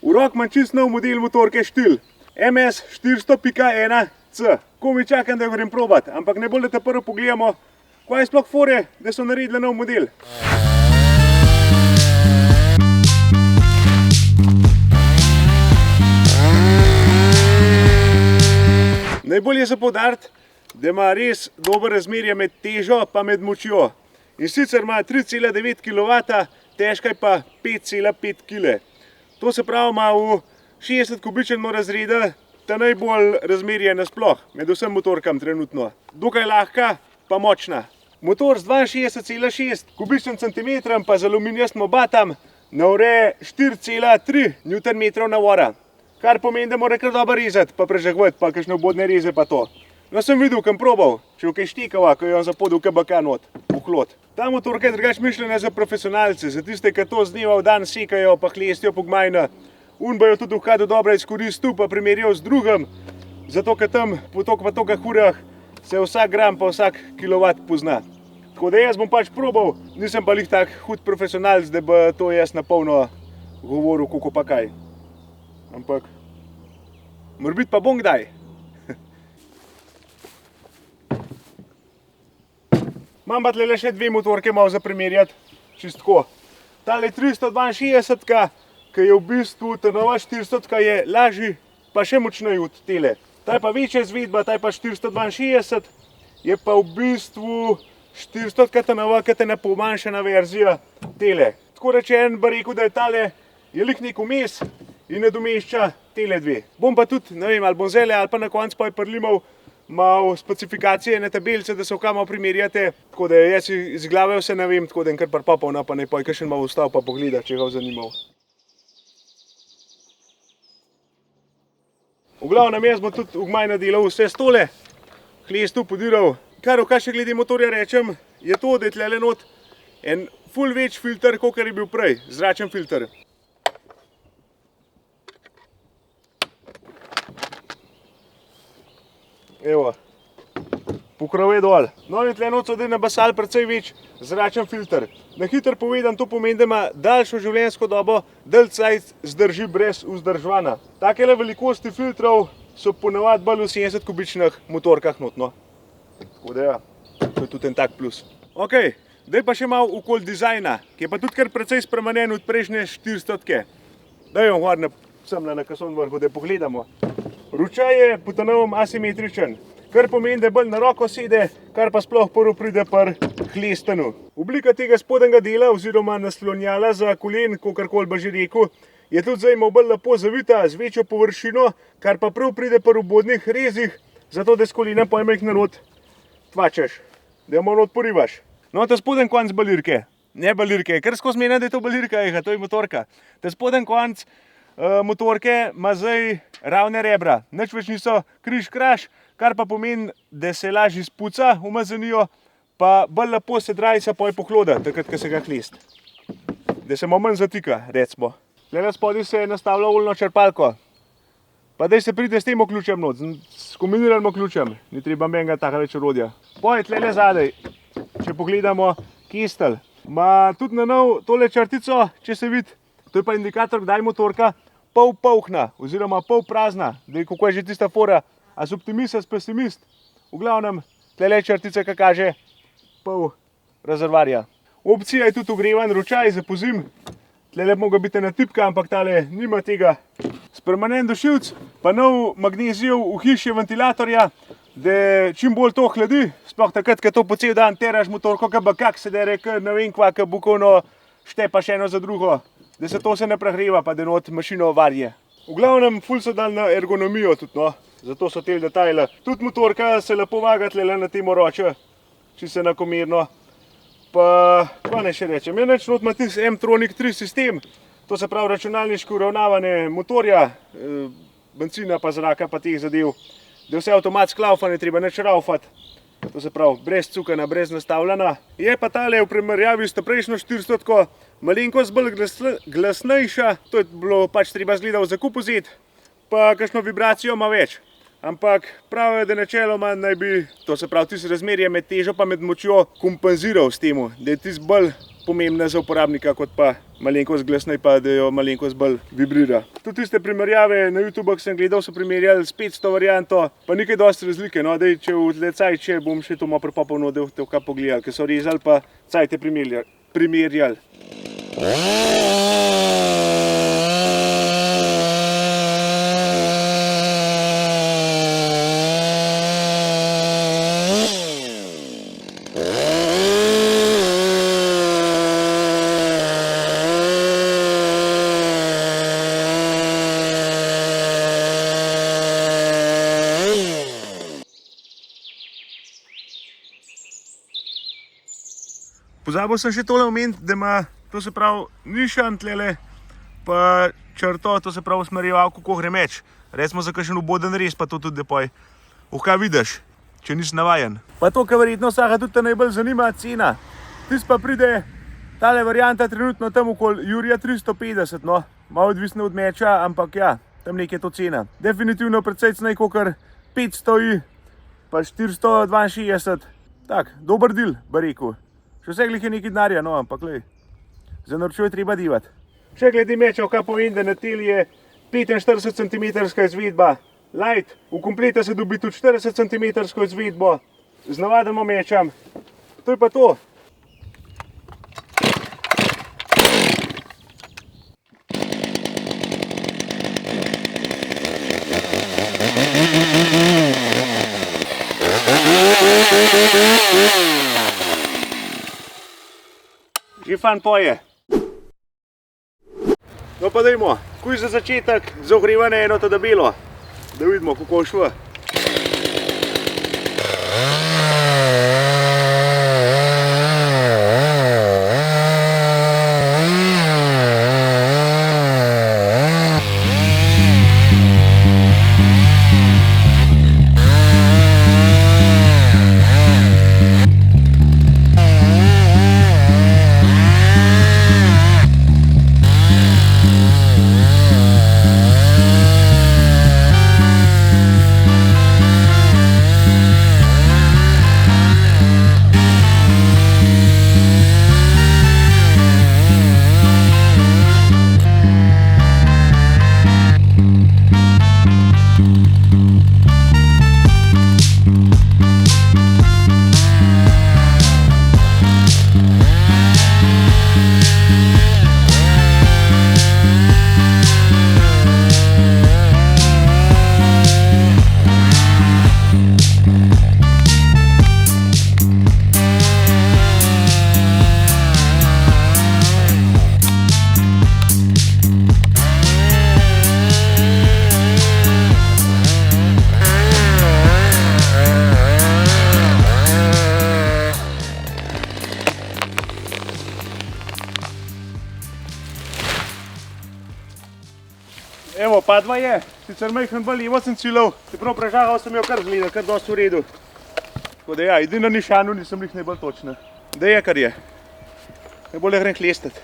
V rok imam čist nov model motorke Štil. MS 400.1C. Komaj čakam, da jo grem probat, ampak ne bolj, da te prvo pogledamo, kaj je sploh fore, da so naredili nov model. Najbolje je poudariti, da ima res dobro razmerje med težo pa med močjo. In sicer ima 3,9 kW, težka je pa 5,5 kg. To se pravi, ima v 60 kubičnem razredu ta najbolj razmerje nasploh, med vsem motorkam trenutno. Dokaj lahka pa močna. Motor z 62,6 kubičnim centimetrom pa z aluminijastim obatam navre 4,3 Nm/h. Kar pomeni, da mora kar dobro rezati, pa prežagovati, pa kakšne obodne reze pa to. No, sem videl, kam probal, če v kaj štekava, ko je on zapodil KBK not, v hlod. Ta motorka je drugače mišljena za profesionalce, za tiste, ki to z dneva v dan sekajo, pa hlestijo po gmajna. Un bojo tudi v kadu dobro izkoristil, pa primerjal z drugim, zato, ker tam po toliko urah se vsak gram pa vsak kilovat pozna. Tako da jaz bom pač probal, nisem pa lih tak hud profesionalc, da bi to jaz na polno govoril, kako pa kaj. Ampak, morbiti pa bom kdaj. Imam pa tle še dve motorke malo za primerjati, čisto tako. Tale 362, ki je v bistvu ta nova 400, je lažji, pa še močnej od tele. Ta je pa večja izvedba, ta je pa 462, je pa v bistvu 400 ta nova, ki je pomanjšana verzija tele. Tako rečen bi rekel, da je tale je lik nek vmes in nadomešča tele dve. Bom pa tudi, ne vem, ali bom zele, ali pa na koncu pa je prilimal malo specifikacije na tabelice, da se v kam malo primerjate. Tako da jaz iz glave vse ne vem, tako da kar prpapal, pa naj pa je kakšen malo vstal pa pogleda, če ga je zanimal. V glavnem jaz bom tudi v gmaj nadelal vse stole, hlestil, podiral. Kar še glede motorja rečem, je to, da je tlele not en ful več filter, kakor je bil prej, zračen filter. Evo, pokrov je dol. No in tle not so zdaj nabasali precej več zračen filter. Na hitro povedan, to pomeni, da ima daljšo življenjsko dobo, dalj cajt zdrži brez vzdrževanja. Takele velikosti filtrov so ponavadi bolj v 70 kubičnih motorkah notno. Tako da ja, to je tudi en tak plus. Ok, zdaj pa še malo okoli dizajna, ki je pa tudi kar precej spremenjen od prejšnje 400. Daj jo gor semle na kason vrhu, da pogledamo. Ročaj je po ta novem asimetričen, kar pomeni, da bolj na roko sede, kar pa sploh prvo pride pri hlestenu. Oblika tega spodnjega dela oziroma naslonjala za kolen, kakorkoli bi že rekel, je tudi zdaj malo bolj lepo zavita, z večjo površino, kar pa prav pride pri obodnih rezih, zato da s kolena pojma jih narod tvačeš, da jo malo odporivaš. No, ta spodnji konc balirke, ne balirke, kar skozi meni, da je to balirka, to je motorka. Ta spodnji konc motorke ima zdaj ravne rebra, nič več niso križ-kraž, kar pa pomeni, da se lažje spuca umazanijo, pa bolj lepo se drajca poj pohloda, takrat, ko se ga hlest. Da se malo manj zatika, recimo. Tlele spodaj se nastavlja oljno črpalko, pa daj se pride s tem ključem not, s kombiniranim ključem, ni treba menjega taka več orodja. Poj, tlele zadaj, če pogledamo kestelj, ima tudi na nov tole črtico, če se vidi, to je pa indikator, kdaj motorka pol polhna, oziroma pol prazna, da je kako je že tista fora, a si optimist, a si pesimist. V glavnem, tlele črtica, ki kaže pol rezervarja. Opcija je tudi ogrevan ročaj za pozim, tlele moga biti ena tipka, ampak tale nima tega. Spremenjen dušilc, pa nov magnezijev ohišje ventilatorja, da čim bolj to hladi, sploh takrat, ko to po cel dan teraš motorko, kak se dere, ne vem kva, bukovno štepaš eno za drugo, da se to ne prehreva, pa da not mašino varje. V glavnem, ful so dali na ergonomijo tudi, no, zato so te detajle. Tudi motorka se lepo vaga tlele na tem oroče, čisto enakomerno. Pa, kaj naj še rečem, enač not ima tisti M-Tronic 3 sistem, to se pravi računalniško uravnavanje motorja, benzina pa zraka pa teh zadev, da vse avtomatsko laufa, ne treba nič raufati. To se pravi, brez cukana, brez nastavljena. Je pa tale v primerjavi s prejšnjo 400 malenkost bolj glasnejša, to je bilo pač treba zgleda v zakup vzeti, pa kakšno vibracijo ima več. Ampak pravijo, da načeloma naj bi, to se pravi, tisto razmerje med težo pa med močjo kompenziral s temu, da je tisto bolj pomembna za uporabnika, kot pa malenkost glasnej, pa da jo malenkost bolj vibrira. Tudi tiste primerjave na YouTubeh sem gledal, so primerjali s 500 varianto, pa nekaj dosti razlike. No, dej, če v tle cajt, bom še to malo prepopolno, da boste kaj pogledali, ker so rezali pa cajte primerjali. Pozabil sem še tole omeniti, da ima, to se pravi, nišan tlele, pa črto, to se pravi usmerjevalko, ko gre meč. Recimo za kakšen uboden rez, pa to tudi depoj. Kaj vidiš, če nisi navajen. Pa to, kar verjetno vsaka tudi te najbolj zanima, cena. Tis pa pride tale varianta trenutno tam okoli Jurija 350, no. Malo odvisno od meča, ampak ja, tam nekje to cena. Definitivno precej cenej, kakor 500 pa 462. Tak, dober deal, bi rekel. Še vse glih je nekaj denarja, no, ampak lej, za naročil je treba divati. Še glede mečev, kaj povem, da na tel je 45 cm izvedba light, v kompleta se dobi tudi 40 cm izvedbo z navadnim mečem. To je pa to. Že fan poje. No pa dajmo, kuj za začetek za ogrevanje eno to debelo, da vidimo, kako šlo. Evo, padva je, sicer majhen bolj levo sem ciljal, čeprav prežagal sem jo kar zgleda, kar dosti v redu. Tako da ja, edino na nišanu nisem jih najbolj točna. Da je, kar je. Najbolje grem klestat.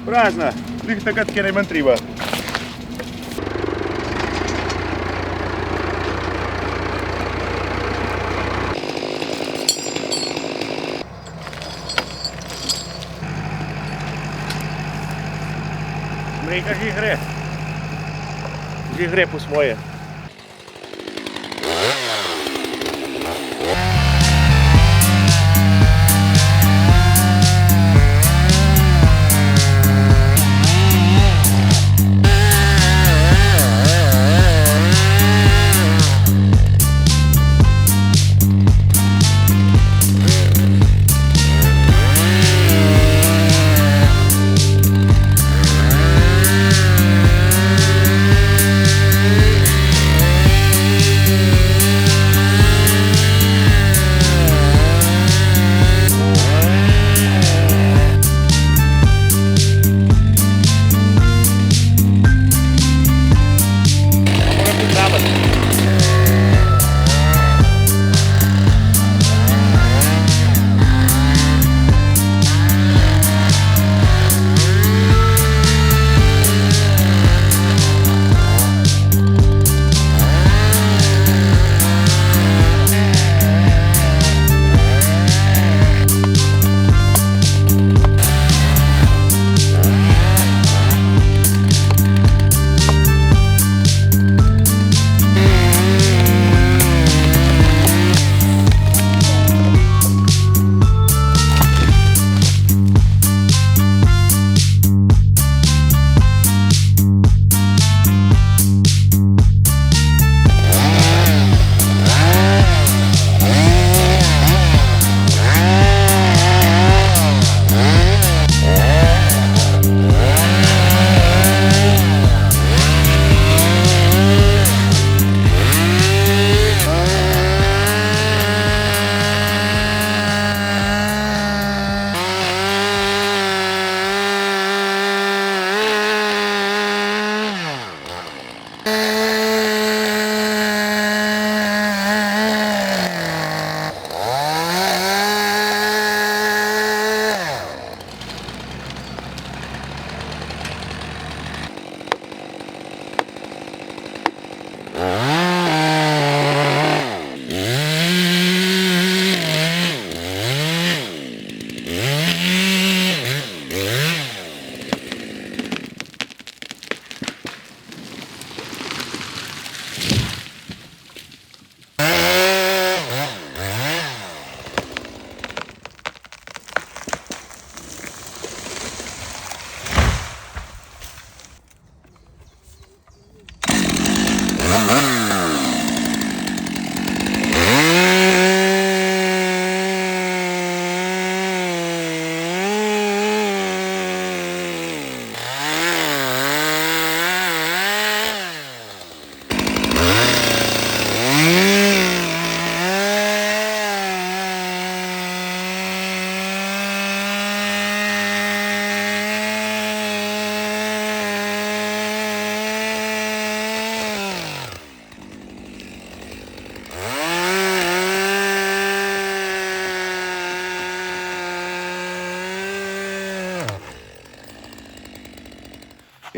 Prazna, glih takrat, kjer je manj treba. Smreka že gre. že gre po svoje.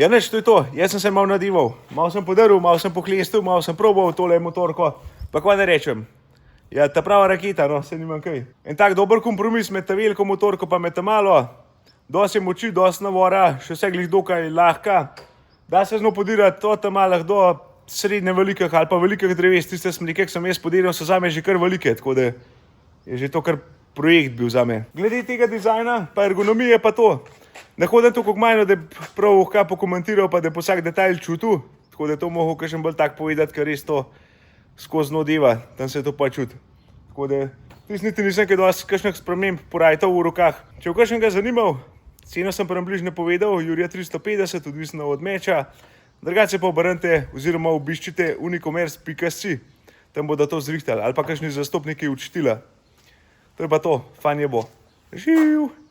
Ja, nič, to je to. Jaz sem se malo nadival. Malo sem podaril, malo sem poklestil, malo sem probal tole motorko. Pa kaj ne rečem? Ja, ta prava raketa, no, se nimam kaj. En tak dober kompromis med ta veliko motorko pa med ta malo. Dosti je moči, dosti navora, še vse glih dokaj lahka. Da se zno podirati to tam malo do srednje velikih ali pa velikih dreves. Tiste smreke, ki sem jaz podiral, so zame že kar velike, tako da je že to kar projekt bil zame. Glede tega dizajna pa ergonomije pa to. Ne hodim tako manj, da bi prav kaj pokomentiral, pa da bi vsak detajl čutil. Tako da to mogo kakšen bolj tak povedati, ker res to skozi no deva, tam se to pa čuti. Tako da tis niti nisem kaj dosti kakšnih sprememb porajtal v rokah. Če v kakšnega zanimal, ceno sem približno povedal, Jurija 350, odvisno od meča. Drugače pa obrnite oziroma obiščite unicommerce.si, tam bodo to zrihtali ali pa kakšni zastopniki učitila. To je pa to, fajn je bo. Živ!